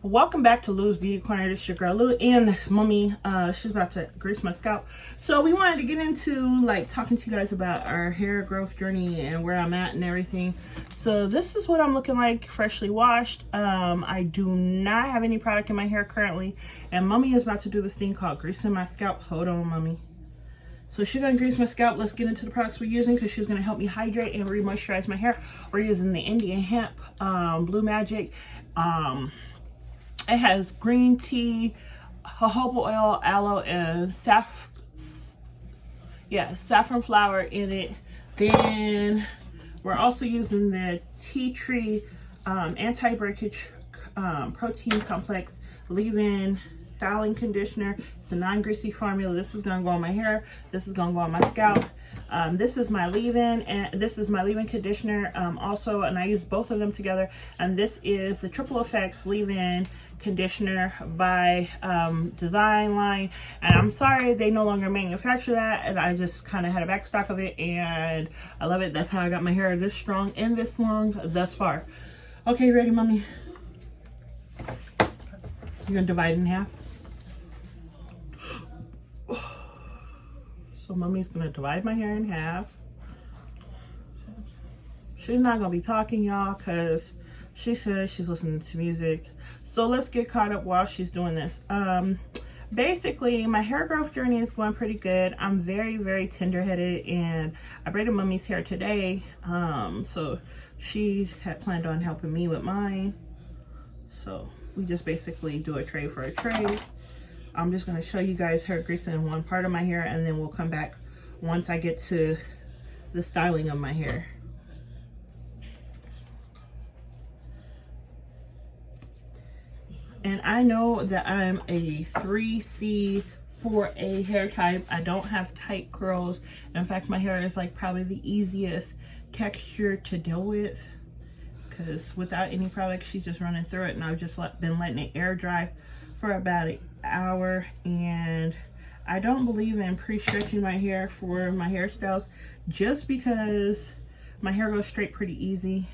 Welcome back to Lou's Beauty Corner. This is your girl Lou and this mommy. She's about to grease my scalp. So we wanted to get into like talking to you guys about our hair growth journey and where I'm at and everything. So this is what I'm looking like, freshly washed. I do not have any product in my hair currently, and mommy is about to do this thing called greasing my scalp. Hold on, mommy. So she's gonna grease my scalp. Let's get into the products we're using because she's gonna help me hydrate and re-moisturize my hair. We're using the Indian Hemp Blue Magic. It has green tea, jojoba oil, aloe, and saffron flower in it. Then we're also using the tea tree anti-breakage protein complex leave-in styling conditioner. It's a non-greasy formula. This is gonna go on my hair. This is gonna go on my scalp. This is my leave-in, and this is my leave-in conditioner also, and I use both of them together. And this is the Triple Effects leave-in conditioner by Design Line, and I'm sorry they no longer manufacture that, and I just kind of had a back stock of it, and I love it. That's how I got my hair this strong and this long thus far. Okay, ready, mommy? You're gonna divide it in half. So mommy's gonna divide my hair in half. She's not gonna be talking, y'all, because she says she's listening to music. So let's get caught up while she's doing this. Basically, my hair growth journey is going pretty good. I'm very, very tender-headed, and I braided mommy's hair today. So she had planned on helping me with mine. So we just basically do a trade for a trade. I'm just going to show you guys her greasing one part of my hair, and then we'll come back once I get to the styling of my hair. And I know that I'm a 3C 4A hair type. I don't have tight curls. In fact, my hair is like probably the easiest texture to deal with, because without any product, she's just running through it, and I've just been letting it air dry for about an hour. And I don't believe in pre-stretching my hair for my hairstyles just because my hair goes straight pretty easy.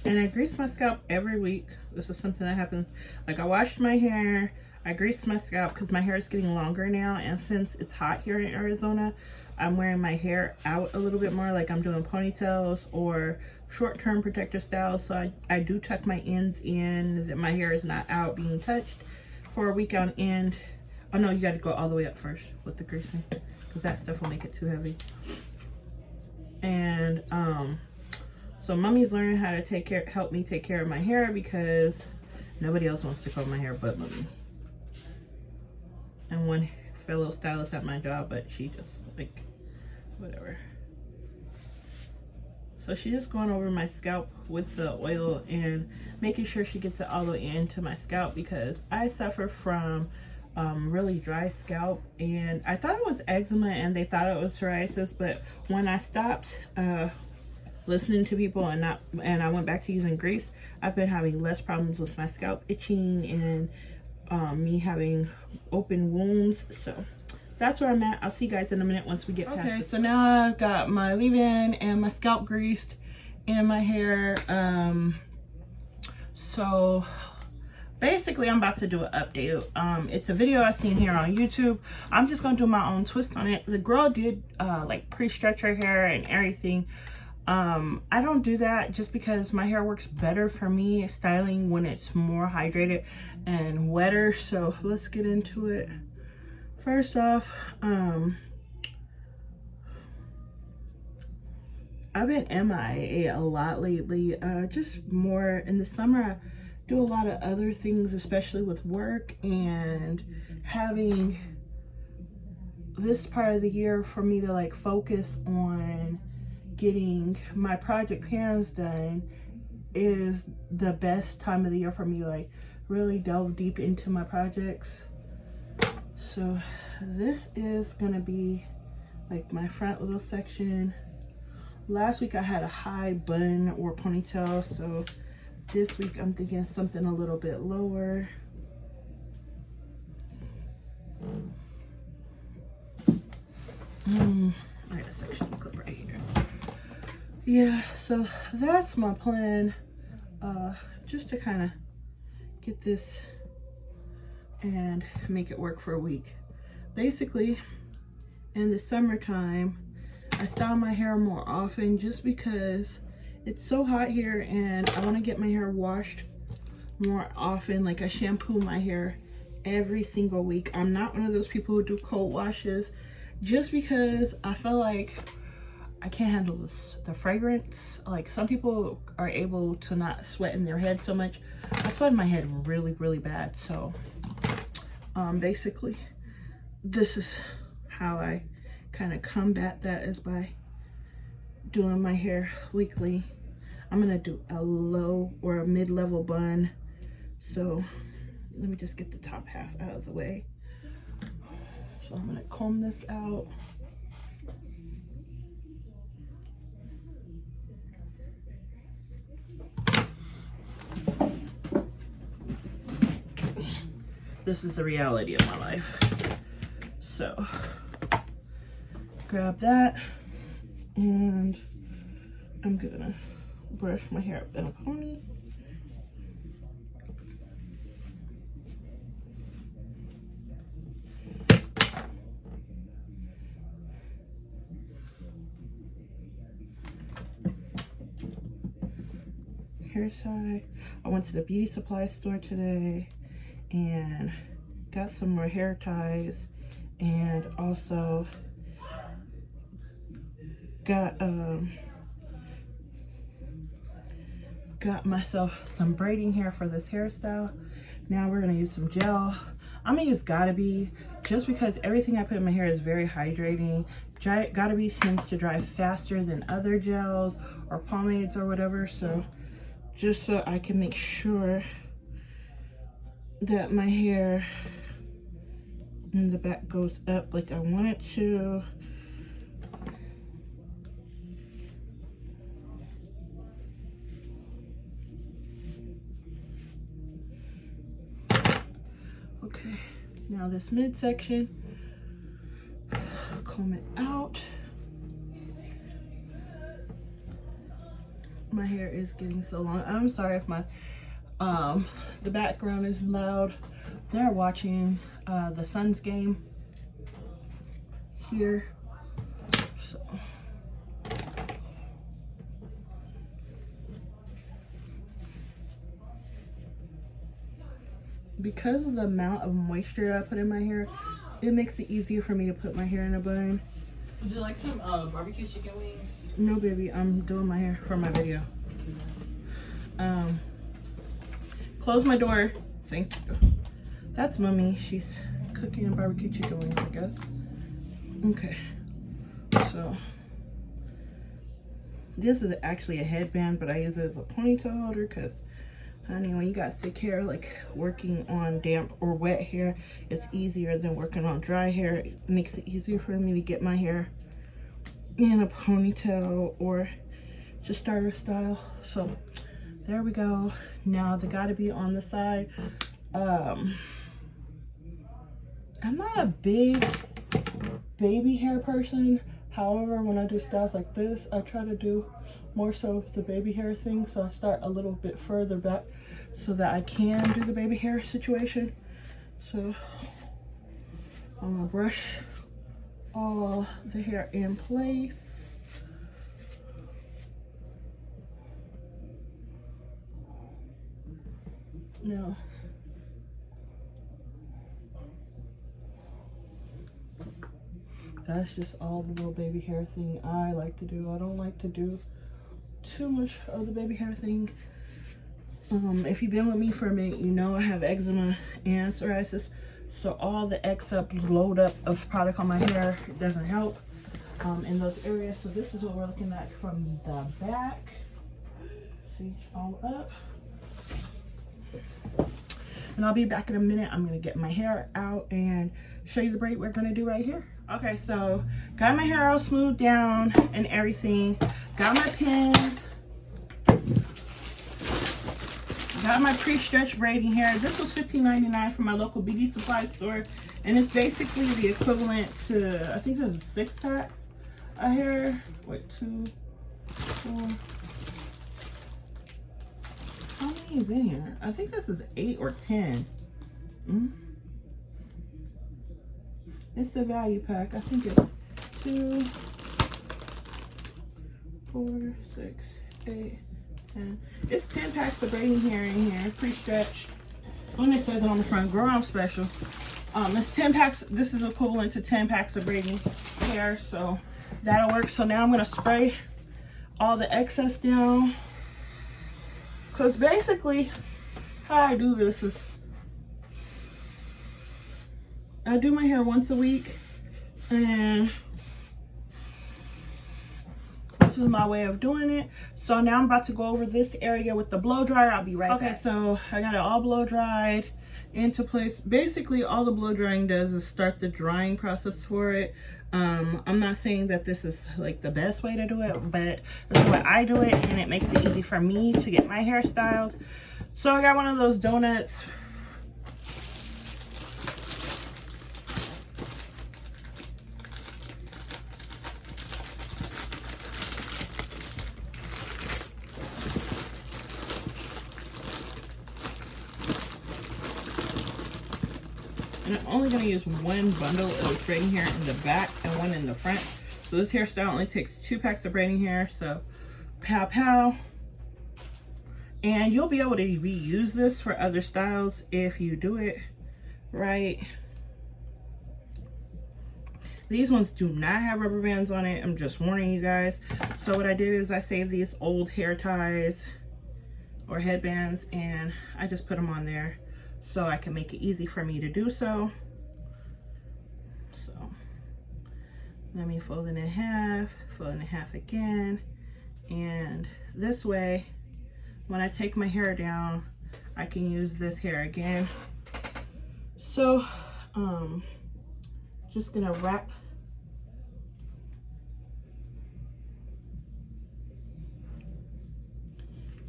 And I grease my scalp every week. This is something that happens. Like, I washed my hair, I greased my scalp because my hair is getting longer now. And since it's hot here in Arizona, I'm wearing my hair out a little bit more. Like, I'm doing ponytails or short-term protector styles. So I do tuck my ends in, that my hair is not out being touched for a week on end. Oh no, you got to go all the way up first with the greasing, because that stuff will make it too heavy. And so mommy's learning how to help me take care of my hair, because nobody else wants to comb my hair but mommy. And one fellow stylist at my job, but she just like, whatever. So she's just going over my scalp with the oil and making sure she gets it all the way into my scalp, because I suffer from really dry scalp, and I thought it was eczema and they thought it was psoriasis, but when I stopped listening to people and I went back to using grease, I've been having less problems with my scalp itching and me having open wounds. So that's where I'm at. I'll see you guys in a minute once we get past. Okay, so now I've got my leave-in and my scalp greased and my hair. So basically I'm about to do an update. It's a video I've seen here on YouTube. I'm just gonna do my own twist on it. The girl did like pre-stretch her hair and everything. I don't do that just because my hair works better for me styling when it's more hydrated and wetter. So let's get into it. First off, I've been MIA a lot lately, just more in the summer. I do a lot of other things, especially with work, and having this part of the year for me to like focus on getting my project pans done is the best time of the year for me to like really delve deep into my projects. So this is gonna be like my front little section Last week I had a high bun or ponytail, so this week I'm thinking something a little bit lower. I got a section clip right here. Yeah, so that's my plan. Just to kind of get this and make it work for a week. Basically, in the summertime, I style my hair more often just because it's so hot here and I want to get my hair washed more often. Like, I shampoo my hair every single week. I'm not one of those people who do cold washes just because I feel like I can't handle the fragrance. Like, some people are able to not sweat in their head so much. I sweat in my head really, really bad. So basically, this is how I kind of combat that, is by doing my hair weekly. I'm gonna do a low or a mid-level bun. So let me just get the top half out of the way. So I'm gonna comb this out. This is the reality of my life. So grab that, and I'm gonna brush my hair up in a pony. Hair tie. I went to the beauty supply store today and got some more hair ties, and also got myself some braiding hair for this hairstyle. Now we're gonna use some gel. I'm gonna use Gotta Be just because everything I put in my hair is very hydrating. Gotta Be tends to dry faster than other gels or pomades or whatever, so just so I can make sure that my hair in the back goes up like I want it to. Okay, now this midsection, comb it out. My hair is getting so long. I'm sorry if my the background is loud. They're watching the Suns game here. So because of the amount of moisture I put in my hair, it makes it easier for me to put my hair in a bun. Would you like some barbecue chicken wings? No, baby, I'm doing my hair for my video. Close my door. Thank you. That's Mommy. She's cooking barbecue chicken wings, I guess. Okay. So this is actually a headband, but I use it as a ponytail holder because, honey, when you got thick hair, like working on damp or wet hair, it's easier than working on dry hair. It makes it easier for me to get my hair in a ponytail or just starter style. So there we go. Now the Gotta Be on the side. I'm not a big baby hair person. However, when I do styles like this, I try to do more so the baby hair thing. So I start a little bit further back so that I can do the baby hair situation. So I'm gonna brush all the hair in place. Now, that's just all the little baby hair thing I like to do. I don't like to do too much of the baby hair thing. If you've been with me for a minute, you know I have eczema and psoriasis. So all the load up of product on my hair doesn't help in those areas. So this is what we're looking at from the back. See, all up. And I'll be back in a minute. I'm gonna get my hair out and show you the braid we're gonna do right here. Okay, so got my hair all smoothed down and everything. Got my pins. Got my pre-stretched braiding hair. This was $15.99 from my local beauty supply store. And it's basically the equivalent to, I think this is 6 packs of hair. What, 2, 4. How many is in here? I think this is 8 or 10. It's the value pack. I think it's 2, 4, 6, 8, 10. It's 10 packs of braiding hair in here, pre-stretched. When it says it on the front, grow on special. It's 10 packs. This is equivalent to 10 packs of braiding hair, so that'll work. So now I'm gonna spray all the excess down, because basically how I do this is I do my hair once a week, and this is my way of doing it. So now I'm about to go over this area with the blow dryer. I'll be right back. Okay, so I got it all blow dried into place. Basically all the blow drying does is start the drying process for it. I'm not saying that this is like the best way to do it, but this is what I do it, and it makes it easy for me to get my hair styled. So I got one of those donuts. And I'm only going to use one bundle of braiding hair in the back and one in the front. So this hairstyle only takes 2 packs of braiding hair. So pow pow. And you'll be able to reuse this for other styles if you do it right. These ones do not have rubber bands on it. I'm just warning you guys. So what I did is I saved these old hair ties or headbands, and I just put them on there so I can make it easy for me to do so. So let me fold it in half again, and this way when I take my hair down I can use this hair again. So just gonna wrap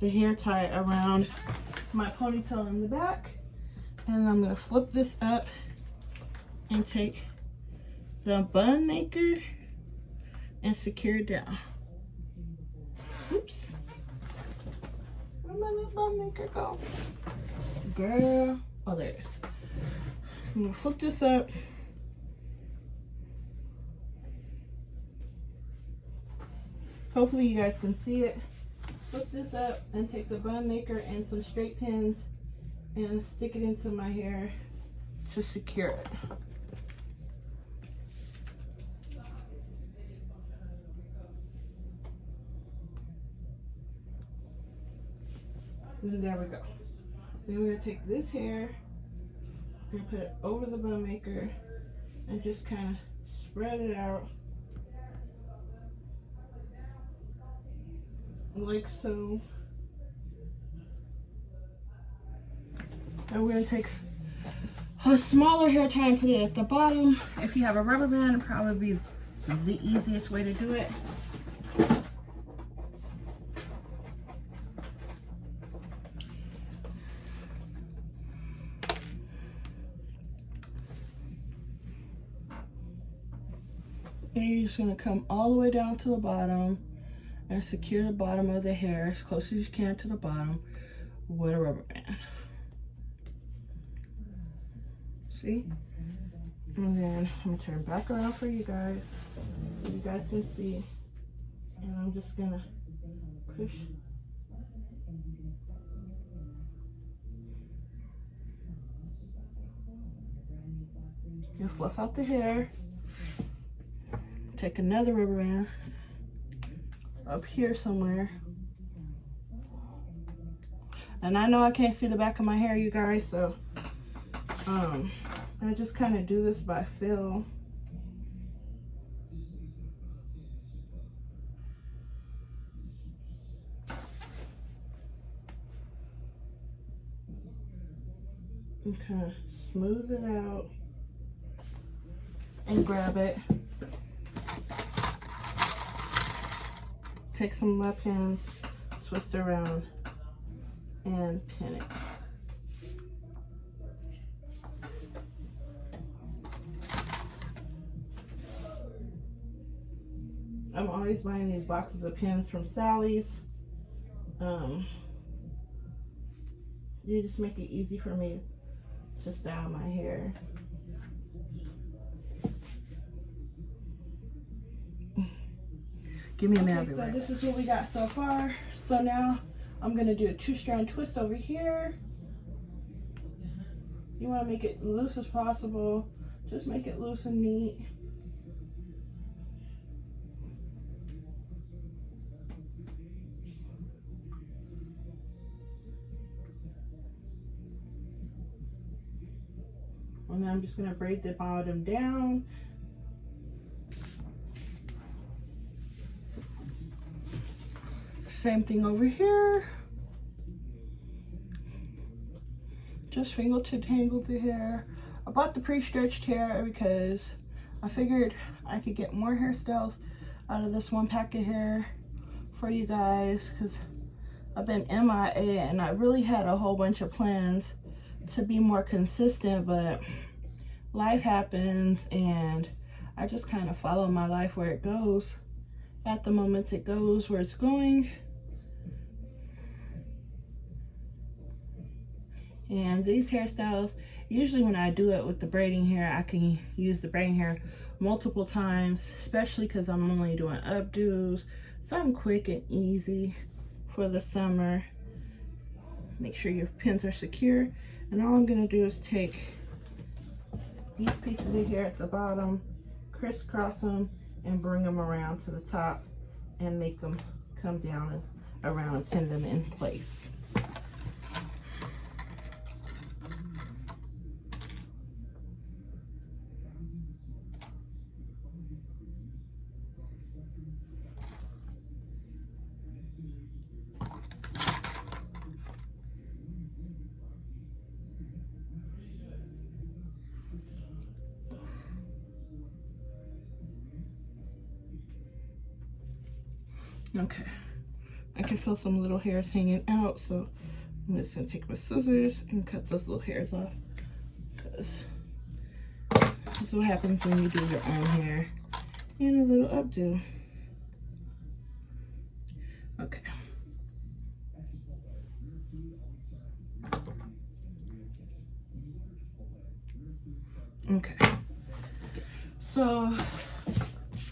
the hair tie around my ponytail in the back, and I'm gonna flip this up and take the bun maker and secure it down. Oops. Where'd my little bun maker go? Girl. Oh, there it is. I'm gonna flip this up. Hopefully you guys can see it. Flip this up and take the bun maker and some straight pins and stick it into my hair to secure it. And there we go. Then we're gonna take this hair and put it over the bun maker and just kind of spread it out like so. And we're gonna take a smaller hair tie and put it at the bottom. If you have a rubber band, it'll probably be the easiest way to do it. And you're just gonna come all the way down to the bottom and secure the bottom of the hair as close as you can to the bottom with a rubber band. See? And then I'm gonna turn back around for you guys so you guys can see. And I'm just gonna push and fluff out the hair. Take another rubber band up here somewhere. And I know I can't see the back of my hair, you guys, so I just kind of do this by feel. And kind of smooth it out and grab it. take some of my pins, twist around, and pin it. I'm always buying these boxes of pins from Sally's. You just make it easy for me to style my hair. Give me a minute. So this is what we got so far. So now I'm gonna do a 2-strand twist over here. You wanna make it loose as possible. Just make it loose and neat. And then I'm just gonna braid the bottom down. Same thing over here. Just finger to tangle the hair. I bought the pre-stretched hair because I figured I could get more hairstyles out of this one pack of hair for you guys, because I've been MIA and I really had a whole bunch of plans to be more consistent, but life happens and I just kind of follow my life where it goes. At the moment it goes where it's going. And these hairstyles, usually when I do it with the braiding hair, I can use the braiding hair multiple times, especially because I'm only doing updos. Something quick and easy for the summer. Make sure your pins are secure. And all I'm gonna do is take these pieces of hair at the bottom, crisscross them, and bring them around to the top and make them come down and around and pin them in place. Okay, I can feel some little hairs hanging out, so I'm just gonna take my scissors and cut those little hairs off, because this is what happens when you do your own hair and a little updo. Okay. Okay. So,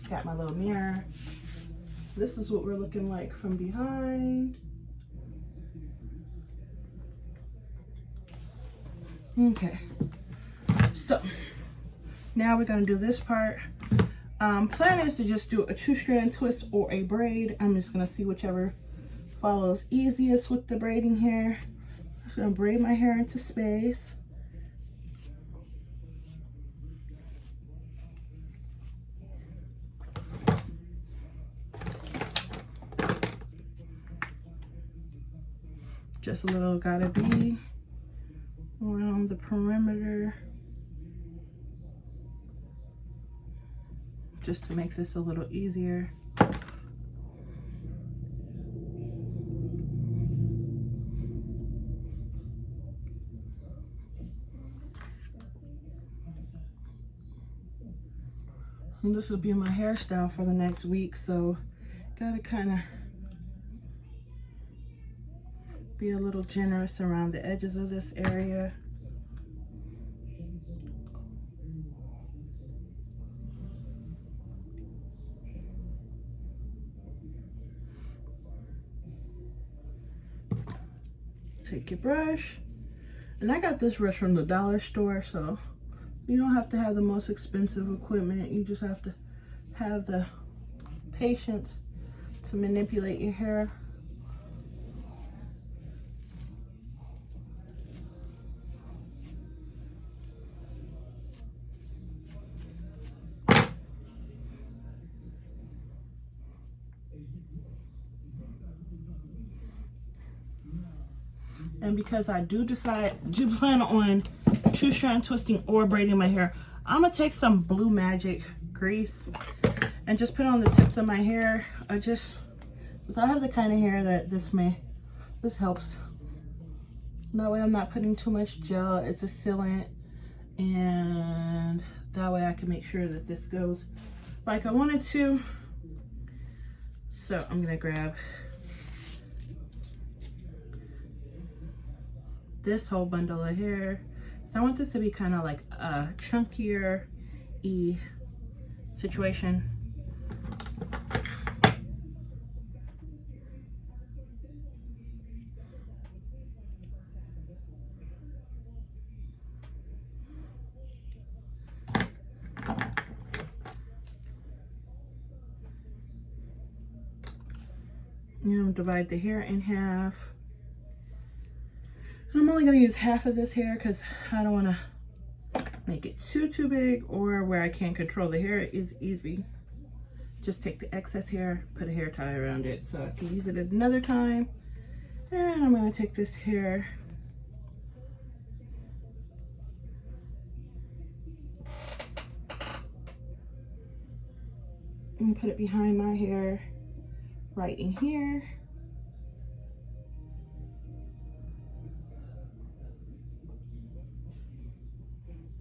got my little mirror. This is what we're looking like from behind. Okay, so now we're gonna do this part. Plan is to just do a 2-strand twist or a braid. I'm just gonna see whichever follows easiest with the braiding hair. I'm just gonna braid my hair into space. Just a little gotta be around the perimeter, just to make this a little easier. And this will be my hairstyle for the next week, so gotta kind of be a little generous around the edges of this area. Take your brush, and I got this brush from the dollar store, so you don't have to have the most expensive equipment. You just have to have the patience to manipulate your hair. And because I do plan on 2-strand twisting or braiding my hair, I'm gonna take some Blue Magic grease and just put it on the tips of my hair, just So I have the kind of hair that this helps. That way I'm not putting too much gel. It's a sealant, and that way I can make sure that this goes like I wanted to. So I'm gonna grab this whole bundle of hair. So I want this to be kind of like a chunkier situation. Now divide the hair in half. And I'm only going to use half of this hair because I don't want to make it too big, or where I can't control the hair is easy. Just take the excess hair, put a hair tie around it so I can use it at another time. And I'm going to take this hair and put it behind my hair right in here.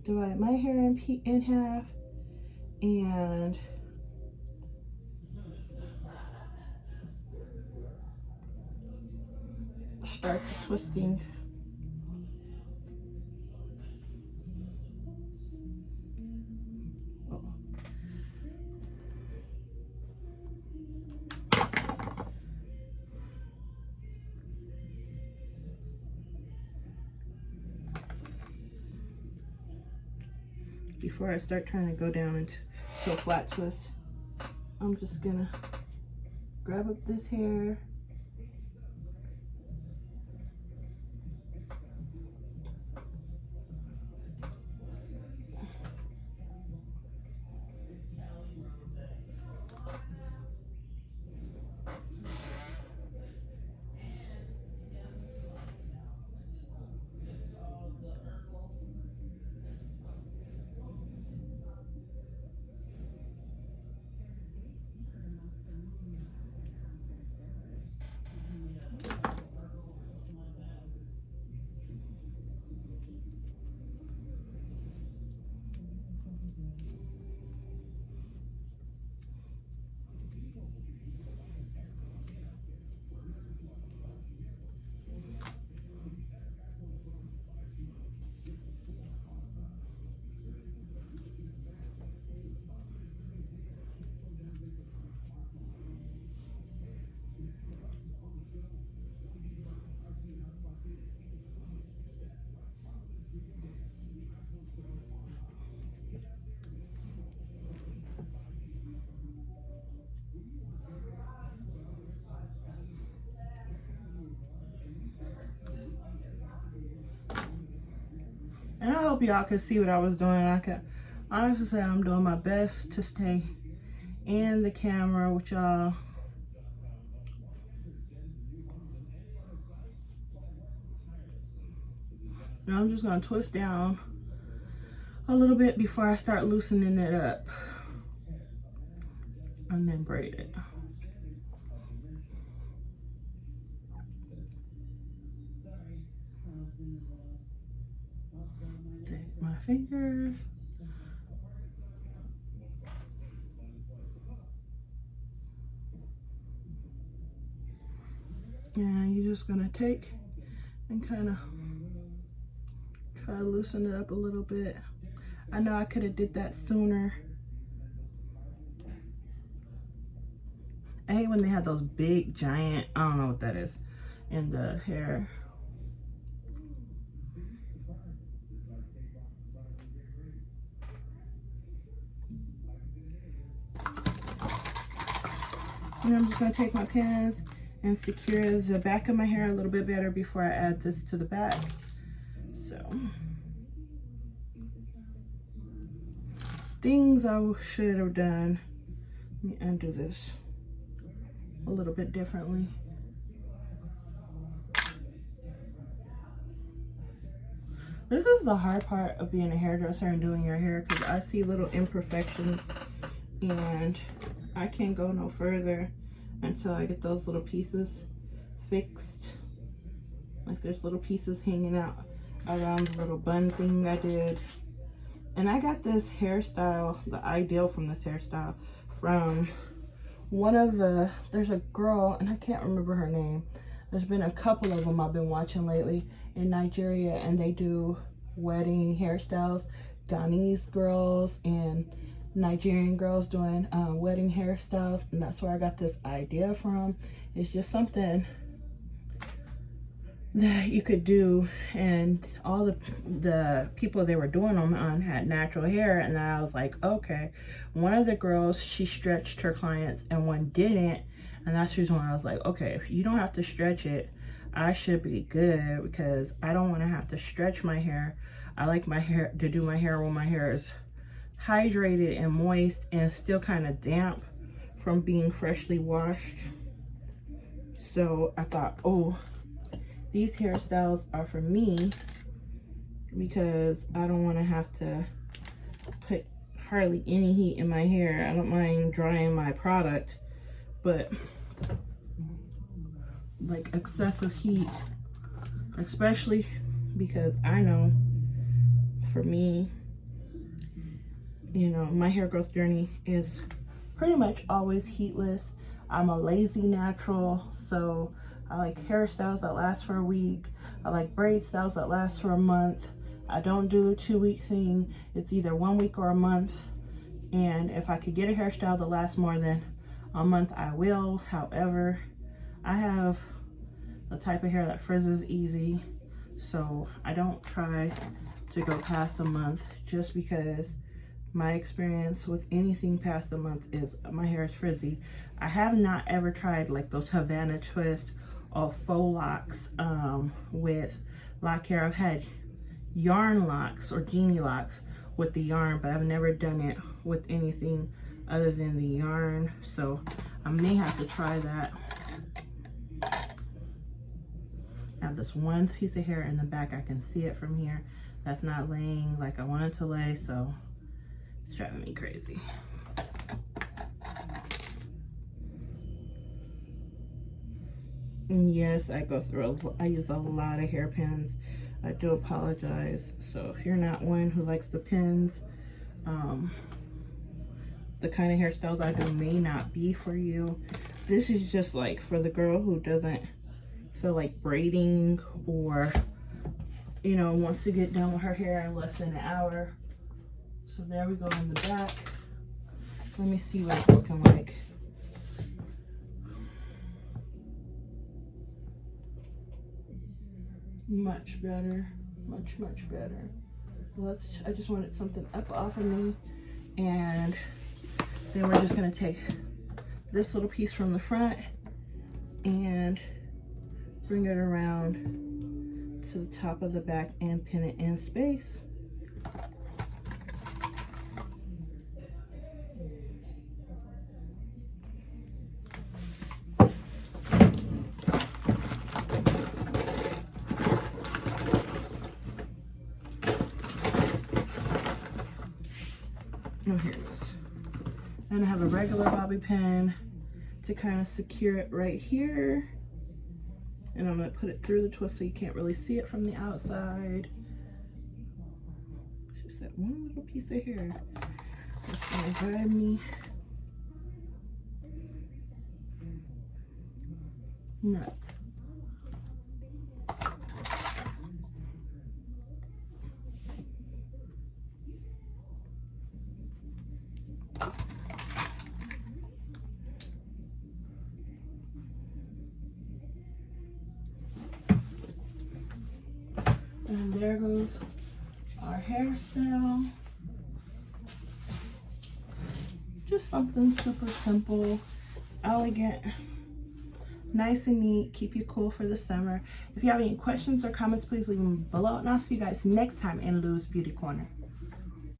Divide my hair in half and start the twisting. Before I start trying to go down into a flat twist, I'm just gonna grab up this hair, and I hope y'all could see what I was doing. I can honestly say I'm doing my best to stay in the camera with y'all. Now I'm just gonna twist down a little bit before I start loosening it up, and then braid it. Take my fingers. And you're just gonna take and kind of try to loosen it up a little bit. I know I could have did that sooner. I hate when they have those big giant, I don't know what that is, in the hair. And I'm just gonna take my pins and secure the back of my hair a little bit better before I add this to the back. So, things I should have done. Let me undo this a little bit differently. This is the hard part of being a hairdresser and doing your hair, because I see little imperfections and I can't go no further until I get those little pieces fixed. Like there's little pieces hanging out around the little bun thing I did. And I got this hairstyle, the ideal from this hairstyle, from one of the, there's a girl, and I can't remember her name. There's been a couple of them I've been watching lately in Nigeria, and they do wedding hairstyles. Ghanese girls and Nigerian girls doing wedding hairstyles, and that's where I got this idea from. It's just something that you could do, and all the people they were doing them on had natural hair, and I was like, okay. One of the girls, she stretched her clients and one didn't, and that's the reason why I was like, okay, if you don't have to stretch it, I should be good, because I don't want to have to stretch my hair. I like my hair to do my hair when my hair is hydrated and moist and still kind of damp from being freshly washed. So I thought, oh, these hairstyles are for me, because I don't want to have to put hardly any heat in my hair. I don't mind drying my product, but like excessive heat, especially because I know for me, you know, my hair growth journey is pretty much always heatless. I'm a lazy natural, so I like hairstyles that last for a week. I like braid styles that last for a month. I don't do a 2-week thing. It's either 1 week or a month. And if I could get a hairstyle that lasts more than a month, I will. However, I have the type of hair that frizzes easy, so I don't try to go past a month, just because my experience with anything past a month is my hair is frizzy. I have not ever tried like those Havana twist or faux locks with lock hair. I've had yarn locks or genie locks with the yarn, but I've never done it with anything other than the yarn, so I may have to try that. I have this one piece of hair in the back, I can see it from here, that's not laying like I want it to lay, so it's driving me crazy. And yes, I go through, I use a lot of hairpins. I do apologize. So if you're not one who likes the pins, the kind of hairstyles I do may not be for you. This is just like for the girl who doesn't feel like braiding, or, you know, wants to get done with her hair in less than an hour. So there we go in the back. Let me see what it's looking like. Much better, much better. I just wanted something up off of me, and then we're just gonna take this little piece from the front and bring it around to the top of the back and pin it in space. Oh, here it is. And I have a regular bobby pin to kind of secure it right here. And I'm going to put it through the twist so you can't really see it from the outside. It's just that one little piece of hair that's going to drive me nuts. And there goes our hairstyle. Just something super simple, elegant, nice and neat, keep you cool for the summer. If you have any questions or comments, please leave them below, and I'll see you guys next time in Lou's Beauty Corner.